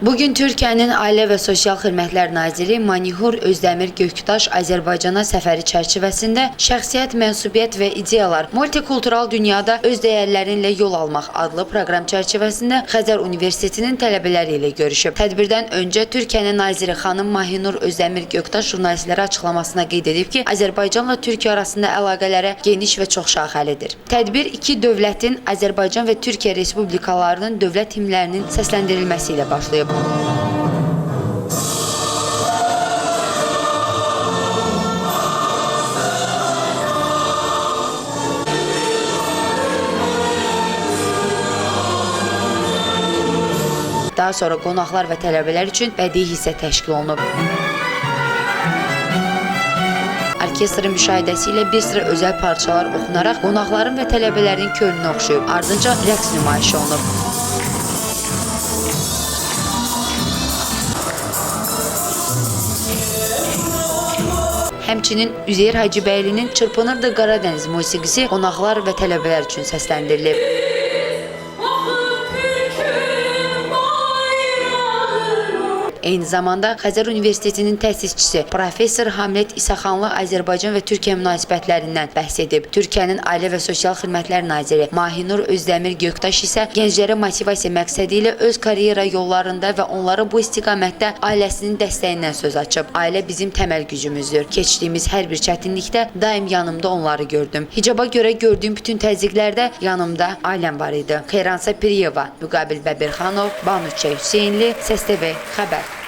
Bugün Türkiyənin Ailə və Sosial Xidmətlər Naziri Manihur Özdəmir Göktaş Azərbaycana səfəri çərçivəsində şəxsiyyət, mənsubiyyət və ideyalar multikultural dünyada öz dəyərlərinlə yol almaq adlı proqram çərçivəsində Xəzər Universitetinin tələbələri ilə görüşüb. Tədbirdən öncə Türkiyənin Naziri xanım Manihur Özdəmir Göktaş jurnalistlərə açıqlamasına qeyd edib ki, Azərbaycanla Türkiyə arasında əlaqələrə geniş və çoxşaxəlidir. Tədbir iki dövlətin, Azərbaycan və Türkiyə respublikalarının dövlət himnlərinin səsləndirilməsi ilə başlayıb. Daha sonra qonaqlar və tələbələr üçün bədii hissə təşkil olunub. Orkestrin müşahidəsi ilə bir sıra özəl parçalar oxunaraq qonaqların və tələbələrin könlünü oxşuyub. Ardınca rəqs nümayişi olunub. Həmçinin Üzeyir Hacıbəylinin Çırpınırdı Qaradəniz musiqisi qonaqlar və tələbələr üçün səsləndirilib. Eyni zamanda Xəzər Universitetinin təsisçisi Professor Hamlet İsaxanlı Azərbaycan və Türkiyə münasibətlərindən bəhs edib. Türkiyənin Ailə və Sosial Xidmətlər Naziri Manihur Özdəmir Göktaş isə gənclərə motivasiya məqsədi ilə öz karyera yollarında və onları bu istiqamətdə ailəsinin dəstəyindən söz açıb. Ailə bizim təməl gücümüzdür. Keçdiyimiz hər bir çətinlikdə daim yanımda onları gördüm. Hicaba görə gördüyüm bütün təzyiqlərdə yanımda ailəm var idi. Xeyransa Piriyeva, Müqabil Bəbirxanov, Banu Hüseynli, Səs TV xəbər.